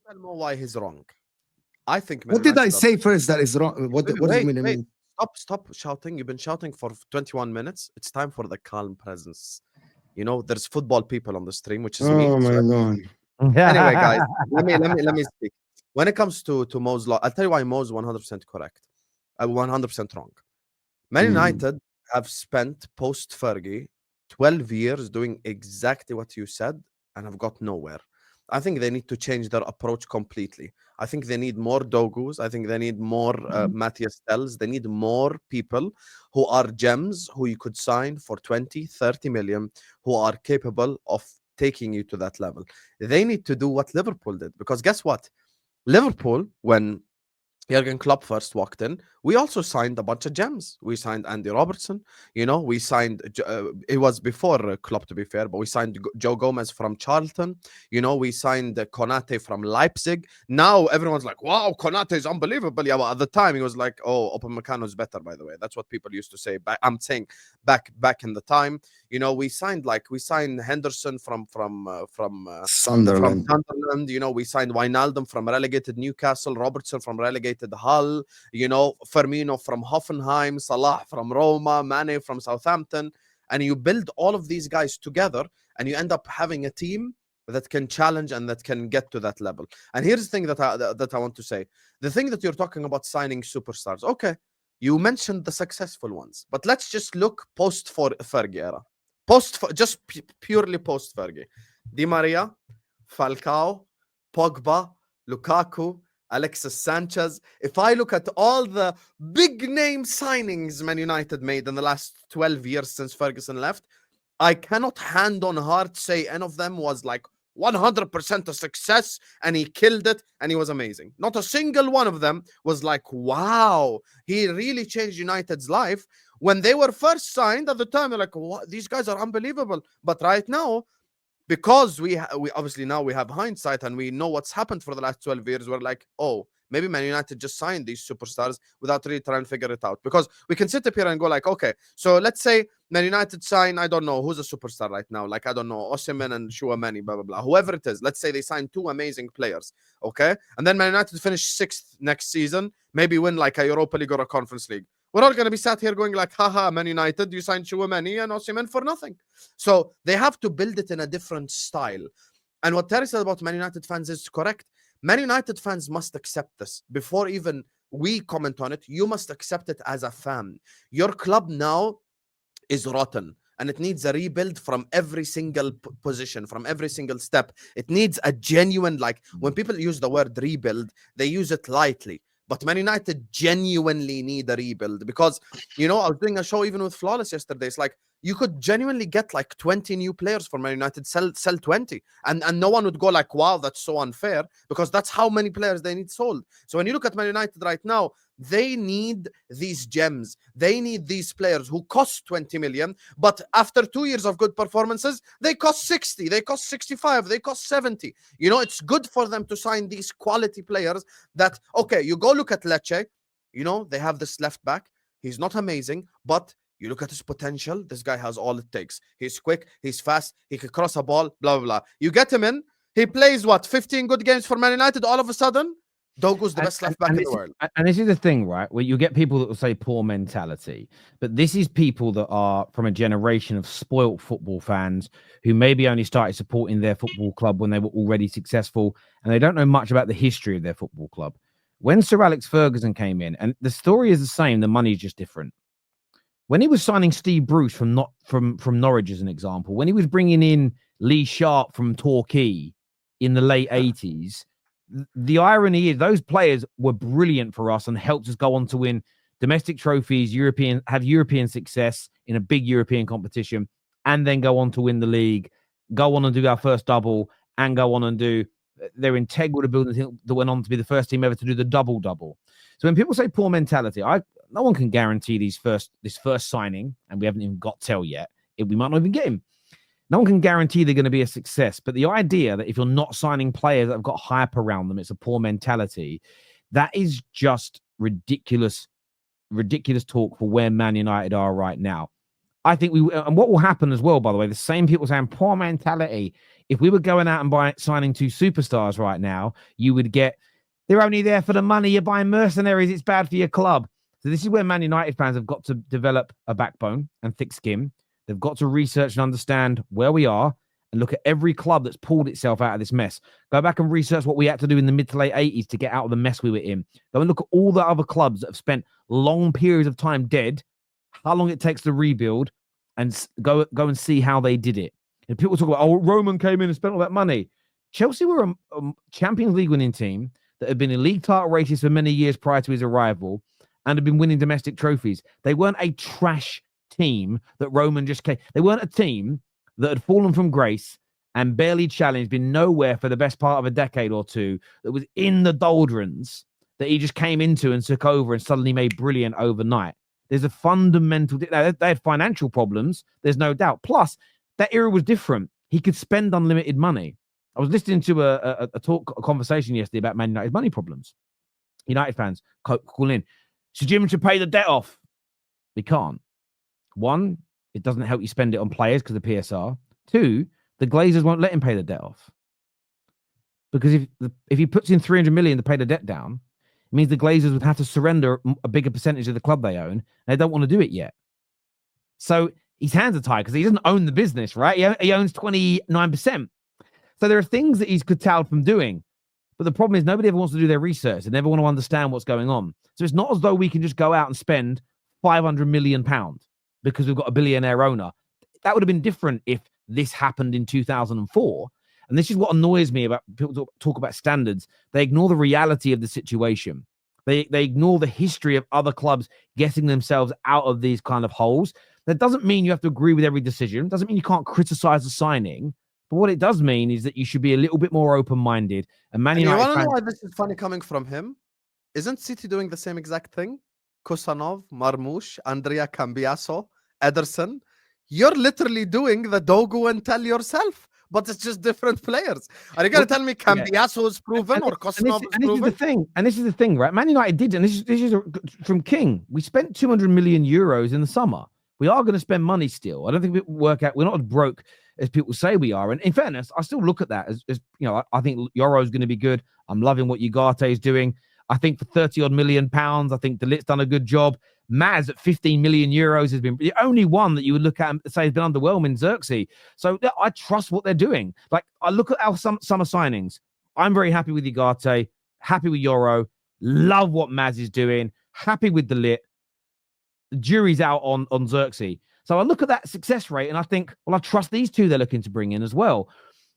tell Mo why he's wrong. I think Man What did I United are. say first that is wrong? Wait, What do you wait, mean? I wait. mean, Stop shouting. You've been shouting for 21 minutes. It's time for the calm presence. There's football people on the stream, which is me. oh So my god. anyway, guys, let me speak. When it comes to Mo's law, I'll tell you why Mo's 100% correct. 100% wrong. Man Mm. United have spent post Fergie 12 years doing exactly what you said and have got nowhere. I think they need to change their approach completely. I think they need more Dogus. I think they need more Matthias Tells. They need more people who are gems who you could sign for 20, 30 million, who are capable of taking you to that level. They need to do what Liverpool did because guess what? Liverpool, when Jurgen Klopp first walked in, we also signed a bunch of gems. We signed Andy Robertson. We signed, it was before Klopp, to be fair, but we signed Joe Gomez from Charlton. We signed Konate from Leipzig. Now everyone's like, wow, Konate is unbelievable. Yeah, but at the time, he was like, oh, Upamecano is better, by the way. That's what people used to say. I'm saying back in the time. We signed Henderson from Sunderland. Sunderland. We signed Wijnaldum from relegated Newcastle, Robertson from relegated Hull, Firmino from Hoffenheim, Salah from Roma, Mane from Southampton. And you build all of these guys together and you end up having a team that can challenge and that can get to that level. And here's the thing that I want to say. The thing that you're talking about signing superstars. Okay, you mentioned the successful ones, but let's just look post for Fergie era. Purely post Fergie. Di Maria, Falcao, Pogba, Lukaku, Alexis Sanchez. If I look at all the big name signings Man United made in the last 12 years since Ferguson left, I cannot hand on heart say any of them was like 100% a success and he killed it and he was amazing. Not a single one of them was like, wow, he really changed United's life. When they were first signed at the time, they're like, what? These guys are unbelievable. But right now, because we obviously now we have hindsight and we know what's happened for the last 12 years, we're like, oh, maybe Man United just signed these superstars without really trying to figure it out. Because we can sit up here and go like, okay, so let's say Man United sign, I don't know, who's a superstar right now? Like, I don't know, Osimhen and Chouameni, blah, blah, blah. Whoever it is, let's say they sign two amazing players, okay? And then Man United finish 6th next season, maybe win like a Europa League or a Conference League. We're all going to be sat here going like, haha, Man United, you signed Chouameni and Osimhen for nothing. So they have to build it in a different style. And what Terry said about Man United fans is correct. Man United fans must accept this. Before even we comment on it, you must accept it as a fan. Your club now is rotten. And it needs a rebuild from every single position, from every single step. It needs a genuine, like, when people use the word rebuild, they use it lightly. But Man United genuinely need a rebuild because, I was doing a show even with Flawless yesterday. It's like, you could genuinely get like 20 new players for Man United, sell 20. And no one would go like, wow, that's so unfair, because that's how many players they need sold. So when you look at Man United right now, they need these gems. They need these players who cost 20 million, but after 2 years of good performances, they cost 60, they cost 65, they cost 70. It's good for them to sign these quality players that, okay, you go look at Lecce, they have this left back. He's not amazing, but you look at his potential. This guy has all it takes. He's quick. He's fast. He can cross a ball, blah, blah, blah. You get him in. He plays, 15 good games for Man United. All of a sudden, Dogu's the best left back in the world. And this is the thing, right? Where you get people that will say poor mentality. But this is people that are from a generation of spoilt football fans who maybe only started supporting their football club when they were already successful. And they don't know much about the history of their football club. When Sir Alex Ferguson came in, and the story is the same, the money is just different. When he was signing Steve Bruce from Norwich, as an example, when he was bringing in Lee Sharp from Torquay in the late 80s, the irony is those players were brilliant for us and helped us go on to win domestic trophies, have European success in a big European competition, and then go on to win the league, go on and do our first double, and go on and do. They're integral to building that went on to be the first team ever to do the double-double. So when people say poor mentality, no one can guarantee this first signing, and we haven't even got Tell yet. We might not even get him. No one can guarantee they're going to be a success. But the idea that if you're not signing players that have got hype around them, it's a poor mentality, that is just ridiculous talk for where Man United are right now. I think and what will happen as well, by the way, the same people saying poor mentality. If we were going out and signing 2 superstars right now, you would get, they're only there for the money. You're buying mercenaries. It's bad for your club. So this is where Man United fans have got to develop a backbone and thick skin. They've got to research and understand where we are and look at every club that's pulled itself out of this mess. Go back and research what we had to do in the mid to late 80s to get out of the mess we were in. Go and look at all the other clubs that have spent long periods of time dead, how long it takes to rebuild, and go and see how they did it. And people talk about, oh, Roman came in and spent all that money. Chelsea were a Champions League winning team that had been in league title races for many years prior to his arrival and had been winning domestic trophies. They weren't a trash team that Roman just came. They weren't a team that had fallen from grace and barely challenged, been nowhere for the best part of a decade or two, that was in the doldrums that he just came into and took over and suddenly made brilliant overnight. There's a fundamental... They had financial problems, there's no doubt. Plus, that era was different. He could spend unlimited money. I was listening to a conversation yesterday about Man United's money problems. United fans call in. So Jim should pay the debt off. They can't. One, it doesn't help you spend it on players because of PSR. Two, the Glazers won't let him pay the debt off. Because if he puts in 300 million to pay the debt down, it means the Glazers would have to surrender a bigger percentage of the club they own. And they don't want to do it yet. So his hands are tied because he doesn't own the business, right? He owns 29%. So there are things that he's curtailed from doing. But the problem is nobody ever wants to do their research. They never want to understand what's going on. So it's not as though we can just go out and spend £500 million because we've got a billionaire owner. That would have been different if this happened in 2004. And this is what annoys me about people talk about standards. They ignore the reality of the situation. They ignore the history of other clubs getting themselves out of these kind of holes. That doesn't mean you have to agree with every decision. It doesn't mean you can't criticize the signing. But what it does mean is that you should be a little bit more open-minded. And Man United, you want to know why this is funny coming from him? Isn't City doing the same exact thing? Kusanov, Marmoush, Andrea Cambiaso, Ederson. You're literally doing the Dogu and Tell yourself, but it's just different players. Are you going to tell me Cambiaso is proven or Kusanov is proven? This is the thing, right? Man United did, and this is from King. We spent 200 million euros in the summer. We are going to spend money still. I don't think we work out. We're not as broke as people say we are. And in fairness, I still look at that as I think Yoro is going to be good. I'm loving what Ugarte is doing. I think for 30 odd million pounds, I think Delit's done a good job. Maz at 15 million euros has been the only one that you would look at and say has been underwhelming, Xerxes. So I trust what they're doing. Like, I look at our summer signings. I'm very happy with Ugarte, happy with Yoro, love what Maz is doing, happy with Delit. The jury's out on Xerxes. So I look at that success rate and I think, well, I trust these two they're looking to bring in as well.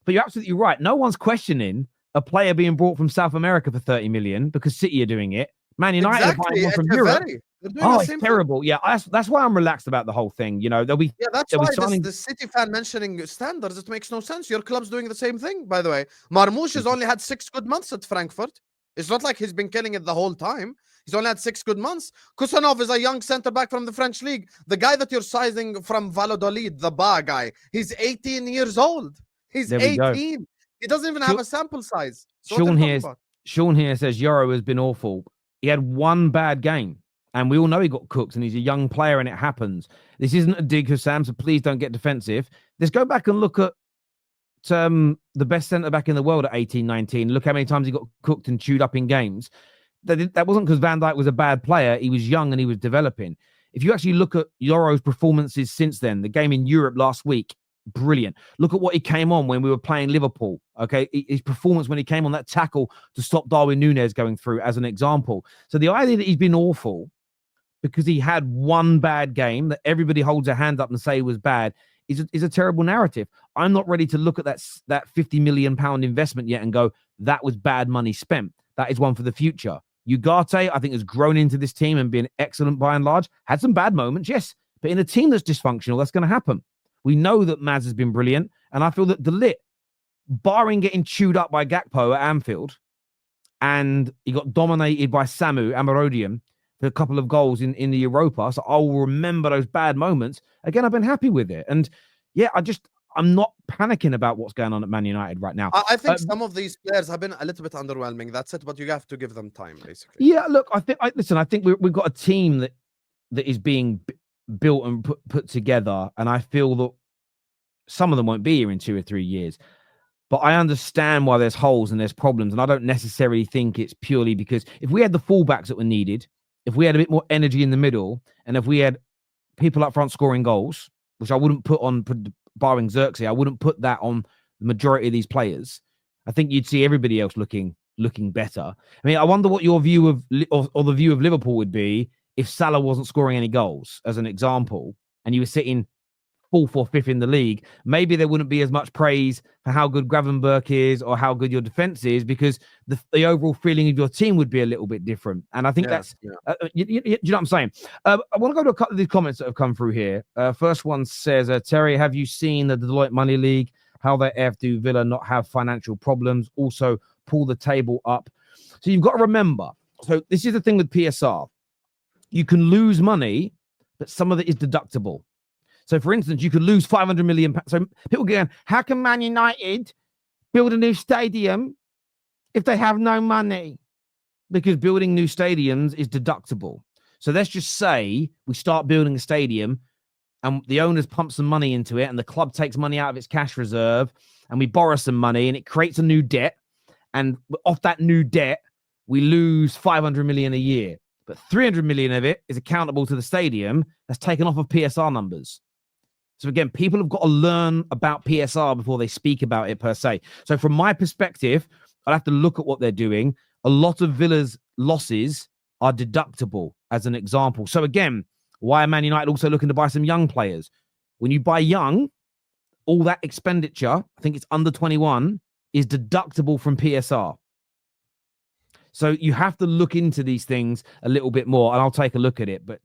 But you're absolutely right. No one's questioning a player being brought from South America for 30 million because City are doing it. Man United are buying one from Europe. It's terrible. Yeah, that's why I'm relaxed about the whole thing. There'll be that's why the City fan mentioning standards. It makes no sense. Your club's doing the same thing, by the way. Marmoush has only had 6 good months at Frankfurt. It's not like he's been killing it the whole time. He's only had 6 good months. Kusanov is a young centre-back from the French league. The guy that you're sizing from Valladolid, the Ba guy, he's 18 years old. He's 18. He doesn't even have a sample size. So Sean here says Yoro has been awful. He had one bad game, and we all know he got cooked, and he's a young player, and it happens. This isn't a dig, Hussam, so please don't get defensive. Let's go back and look at the best centre-back in the world at 18, 19. Look how many times he got cooked and chewed up in games. That wasn't because Van Dijk was a bad player. He was young and he was developing. If you actually look at Yoro's performances since then, the game in Europe last week, brilliant. Look at what he came on when we were playing Liverpool. Okay, his performance when he came on that tackle to stop Darwin Núñez going through, as an example. So the idea that he's been awful because he had one bad game that everybody holds their hand up and say was bad is a terrible narrative. I'm not ready to look at that £50 million investment yet and go, that was bad money spent. That is one for the future. Ugarte, I think, has grown into this team and been excellent by and large. Had some bad moments, yes. But in a team that's dysfunctional, that's going to happen. We know that Maz has been brilliant. And I feel that Delit, barring getting chewed up by Gakpo at Anfield, and he got dominated by Samu Amarodian for a couple of goals in the Europa. So I will remember those bad moments. Again, I've been happy with it. And yeah, I'm not panicking about what's going on at Man United right now. I think some of these players have been a little bit underwhelming. That's it. But you have to give them time, basically. Yeah, look, I think we've got a team that is being built and put together, and I feel that some of them won't be here in 2 or 3 years. But I understand why there's holes and there's problems, and I don't necessarily think it's purely because if we had the fullbacks that were needed, if we had a bit more energy in the middle, and if we had people up front scoring goals, which I wouldn't put on, barring Xerxes, I wouldn't put that on the majority of these players. I think you'd see everybody else looking better. I mean, I wonder what your view of or the view of Liverpool would be if Salah wasn't scoring any goals, as an example, and you were sitting 4th or 5th in the league. Maybe there wouldn't be as much praise for how good Gravenberch is or how good your defense is, because the overall feeling of your team would be a little bit different. And I think that's, you know what I'm saying? I want to go to a couple of these comments that have come through here. First one says, Terry, have you seen the Deloitte Money League? How the F do Villa not have financial problems? Also, pull the table up. So you've got to remember, so this is the thing with PSR. You can lose money, but some of it is deductible. So, for instance, you could lose 500 million. So people going, how can Man United build a new stadium if they have no money? Because building new stadiums is deductible. So let's just say we start building a stadium and the owners pump some money into it and the club takes money out of its cash reserve and we borrow some money and it creates a new debt. And off that new debt, we lose 500 million a year. But 300 million of it is accountable to the stadium that's taken off of PSR numbers. So again, people have got to learn about PSR before they speak about it per se. So from my perspective, I'd have to look at what they're doing. A lot of Villa's losses are deductible, as an example. So again, why are Man United also looking to buy some young players? When you buy young, all that expenditure, I think it's under 21, is deductible from PSR. So you have to look into these things a little bit more, and I'll take a look at it. But